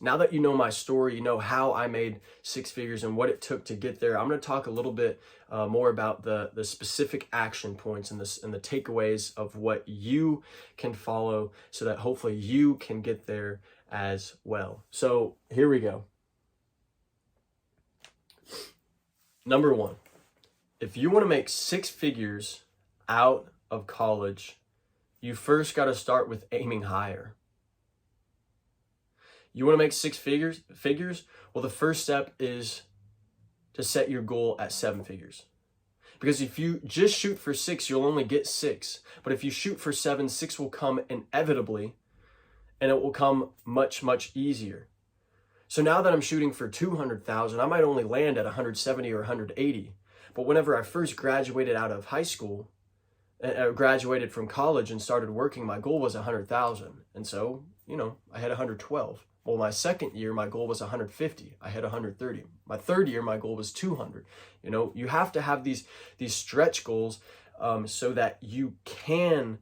now that you know my story, you know how I made six figures and what it took to get there, I'm going to talk a little bit more about the specific action points and the takeaways of what you can follow so that hopefully you can get there as well. So here we go. Number one, if you want to make six figures out of college, you first got to start with aiming higher. You want to make six figures? Well, the first step is to set your goal at seven figures. Because if you just shoot for six, you'll only get six. But if you shoot for seven, six will come inevitably, and it will come much, much easier. So now that I'm shooting for 200,000, I might only land at 170 or 180. But whenever I first graduated out of high school, graduated from college and started working, my goal was 100,000. And so, I had 112. Well, my second year, my goal was 150. I had 130. My third year, my goal was 200. You have to have these stretch goals so that you can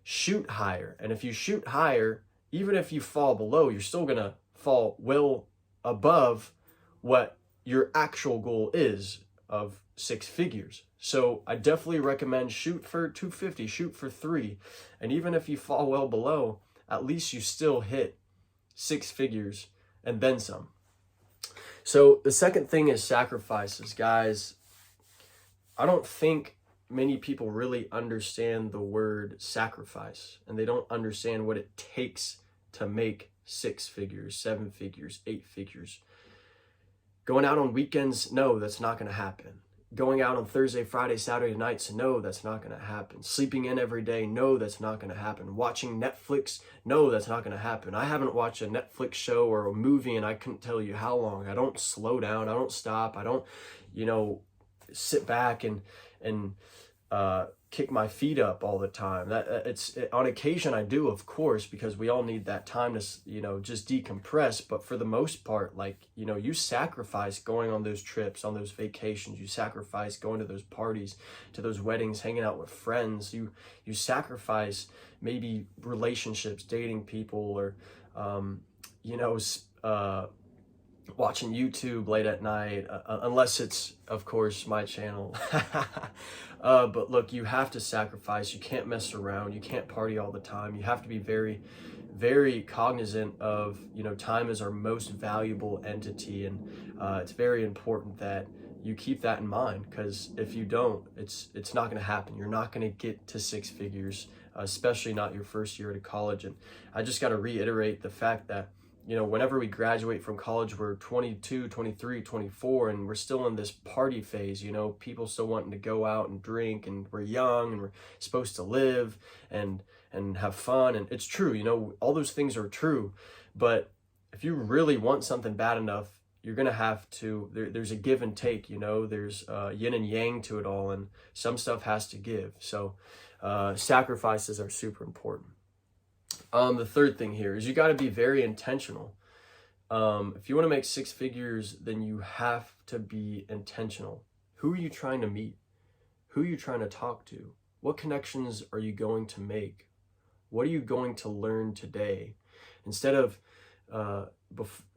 shoot higher. And if you shoot higher, even if you fall below, you're still going to fall well above what your actual goal is of six figures. So I definitely recommend shoot for 250, shoot for 3. And even if you fall well below, at least you still hit six figures and then some. So the second thing is sacrifices. Guys, I don't think many people really understand the word sacrifice, and they don't understand what it takes to make six figures, seven figures, 8 figures. Going out on weekends, no, that's not going to happen. Going out on Thursday, Friday, Saturday nights, no, that's not going to happen. Sleeping in every day, no, that's not going to happen. Watching Netflix, no, that's not going to happen. I haven't watched a Netflix show or a movie and I couldn't tell you how long. I don't slow down. I don't stop. I don't, sit back and kick my feet up all the time. On occasion I do, of course, because we all need that time to, just decompress. But for the most part, you sacrifice going on those trips, on those vacations. You sacrifice going to those parties, to those weddings, hanging out with friends. You sacrifice maybe relationships, dating people, or, watching YouTube late at night, unless it's, of course, my channel. But look, you have to sacrifice. You can't mess around. You can't party all the time. You have to be very, very cognizant of, time is our most valuable entity. And it's very important that you keep that in mind, because if you don't, it's not going to happen. You're not going to get to six figures, especially not your first year at college. And I just got to reiterate the fact that whenever we graduate from college, we're 22, 23, 24, and we're still in this party phase, people still wanting to go out and drink, and we're young and we're supposed to live and have fun. And it's true, all those things are true. But if you really want something bad enough, you're going to have to, there's a give and take, there's yin and yang to it all, and some stuff has to give. So sacrifices are super important. The third thing here is you got to be very intentional. If you want to make six figures, then you have to be intentional. Who are you trying to meet? Who are you trying to talk to? What connections are you going to make? What are you going to learn today? Instead of,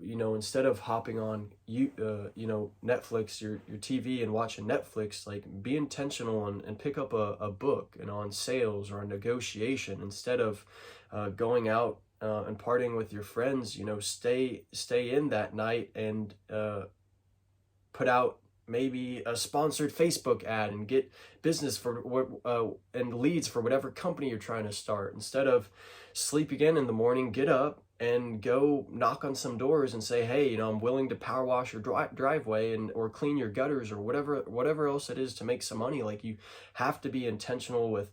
instead of hopping on, Netflix, your TV and watching Netflix, be intentional and pick up a book, on sales or a negotiation. Instead of going out and partying with your friends, stay in that night and put out maybe a sponsored Facebook ad and get business and leads for whatever company you're trying to start. Instead of sleeping in the morning, get up and go knock on some doors and say, hey, I'm willing to power wash your driveway or clean your gutters or whatever else it is to make some money. You have to be intentional with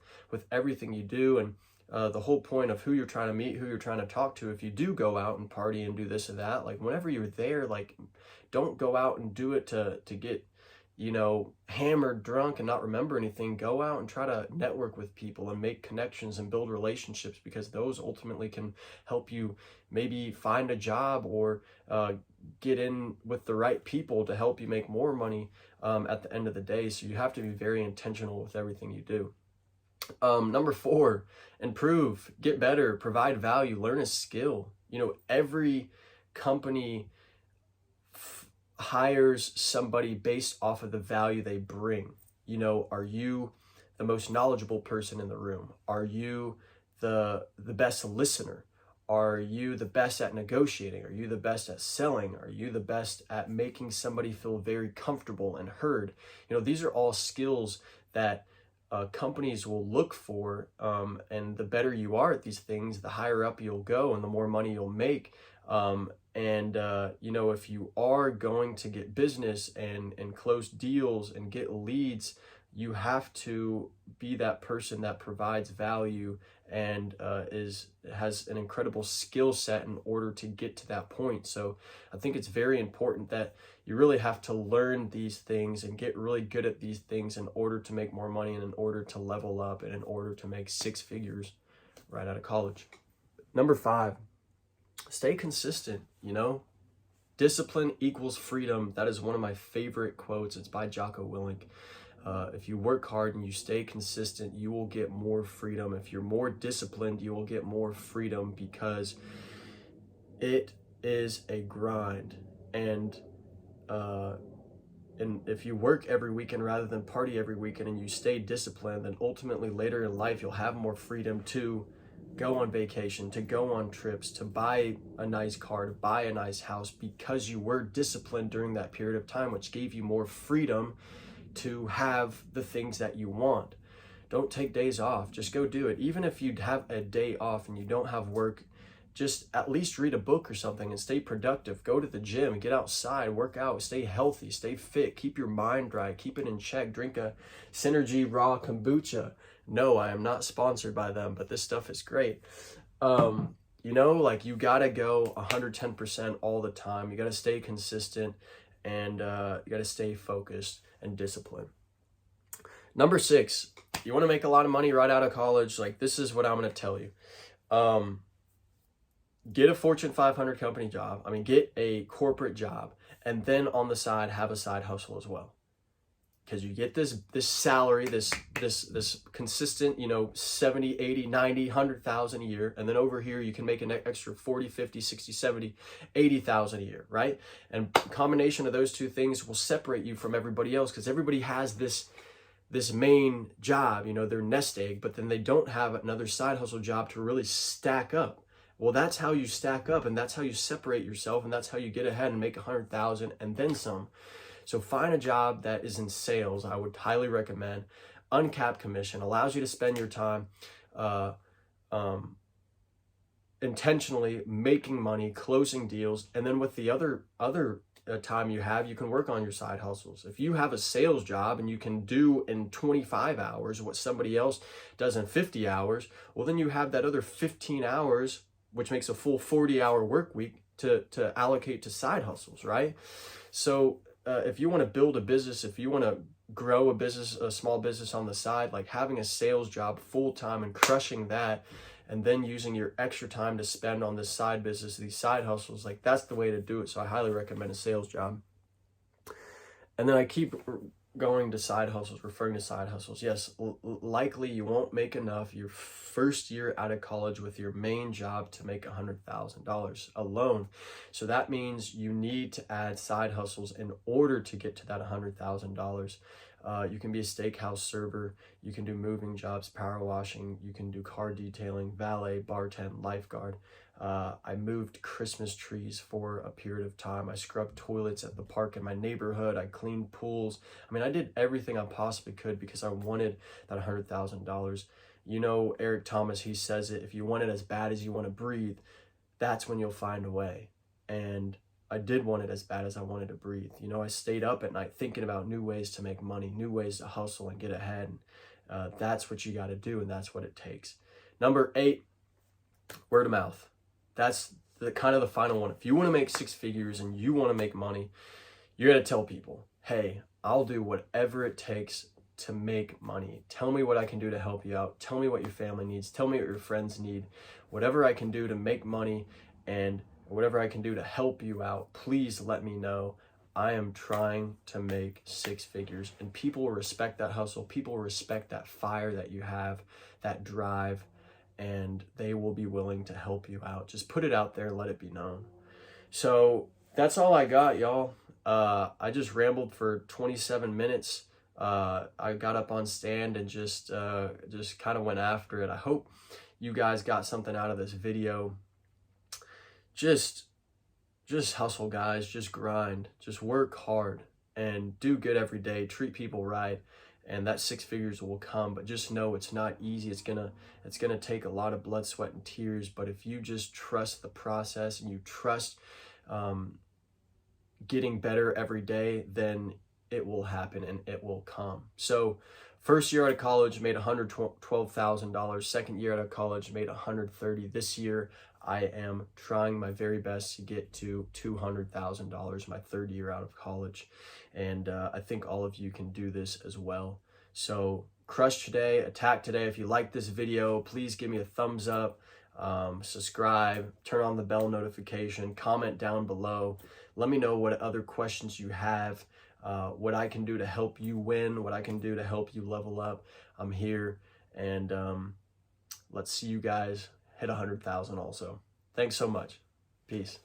everything you do. And the whole point of who you're trying to meet, who you're trying to talk to, if you do go out and party and do this or that, whenever you're there, don't go out and do it to get, hammered, drunk, and not remember anything. Go out and try to network with people and make connections and build relationships, because those ultimately can help you maybe find a job or get in with the right people to help you make more money at the end of the day. So you have to be very intentional with everything you do. Number 4, improve, get better, provide value, learn a skill. Every company hires somebody based off of the value they bring. You know, are you the most knowledgeable person in the room? Are you the best listener? Are you the best at negotiating? Are you the best at selling? Are you the best at making somebody feel very comfortable and heard? You know, these are all skills that companies will look for, and the better you are at these things, the higher up you'll go and the more money you'll make. You know, if you are going to get business and close deals and get leads, you have to be that person that provides value and has an incredible skill set in order to get to that point. So I think it's very important that you really have to learn these things and get really good at these things in order to make more money and in order to level up and in order to make 6 figures right out of college. Number 5, stay consistent. You know, discipline equals freedom. That is one of my favorite quotes. It's by Jocko Willink. If you work hard and you stay consistent, you will get more freedom. If you're more disciplined, you will get more freedom, because it is a grind. And if you work every weekend rather than party every weekend and you stay disciplined, then ultimately later in life, you'll have more freedom to go on vacation, to go on trips, to buy a nice car, to buy a nice house, because you were disciplined during that period of time, which gave you more freedom to have the things that you want. Don't take days off. Just go do it. Even if you have a day off and you don't have work, just at least read a book or something and stay productive. Go to the gym, get outside, work out, stay healthy, stay fit, keep your mind right, keep it in check. Drink a Synergy Raw Kombucha. No, I am not sponsored by them, but this stuff is great. You know, like, you gotta go 110% all the time. You gotta stay consistent, and you gotta stay focused and disciplined. Number 6, you want to make a lot of money right out of college. Like, this is what I'm going to tell you. Get a Fortune 500 company job. I mean, get a corporate job, and then on the side, have a side hustle as well. Because you get this salary, this consistent, you know, 70, 80, 90, 100,000 a year. And then over here, you can make an extra 40, 50, 60, 70, 80,000 a year, right? And combination of those two things will separate you from everybody else, because everybody has this main job, you know, their nest egg, but then they don't have another side hustle job to really stack up. Well, that's how you stack up, and that's how you separate yourself, and that's how you get ahead and make 100,000 and then some. So find a job that is in sales. I would highly recommend. Uncapped commission allows you to spend your time intentionally making money, closing deals, and then with the other time you have, you can work on your side hustles. If you have a sales job and you can do in 25 hours what somebody else does in 50 hours, well, then you have that other 15 hours, which makes a full 40-hour work week to allocate to side hustles, right? So if you want to build a business, if you want to grow a business, a small business on the side, like having a sales job full-time and crushing that, and then using your extra time to spend on this side business, these side hustles, like, that's the way to do it. So I highly recommend a sales job. And then I keep going to side hustles, referring to side hustles. Yes, likely you won't make enough your first year out of college with your main job to make $100,000 alone. So that means you need to add side hustles in order to get to that $100,000. You can be a steakhouse server, you can do moving jobs, power washing, you can do car detailing, valet, bartend, lifeguard. I moved Christmas trees for a period of time. I scrubbed toilets at the park in my neighborhood. I cleaned pools. I mean, I did everything I possibly could because I wanted that $100,000. You know, Eric Thomas, he says it, if you want it as bad as you want to breathe, that's when you'll find a way. And I did want it as bad as I wanted to breathe. You know, I stayed up at night thinking about new ways to make money, new ways to hustle and get ahead. That's what you got to do, and that's what it takes. Number 8, word of mouth. That's the kind of the final one. If you want to make 6 figures and you want to make money, you got to tell people, hey, I'll do whatever it takes to make money. Tell me what I can do to help you out. Tell me what your family needs. Tell me what your friends need. Whatever I can do to make money and whatever I can do to help you out, please let me know. I am trying to make 6 figures, and people will respect that hustle. People will respect that fire that you have, that drive, and they will be willing to help you out. Just put it out there and let it be known. So that's all I got, y'all. I just rambled for 27 minutes. I got up on stand and just kind of went after it. I hope you guys got something out of this video. Just hustle, guys. Just grind. Just work hard and do good every day. Treat people right, and that 6 figures will come. But just know it's not easy. It's gonna take a lot of blood, sweat, and tears. But if you just trust the process and you trust getting better every day, then it will happen and it will come. So first year out of college, made $112,000. Second year out of college, made $130,000. This year, I am trying my very best to get to $200,000, my third year out of college. And I think all of you can do this as well. So crush today, attack today. If you like this video, please give me a thumbs up, subscribe, turn on the bell notification, comment down below. Let me know what other questions you have, what I can do to help you win, what I can do to help you level up. I'm here, and let's see you guys hit 100,000 also. Thanks so much. Peace.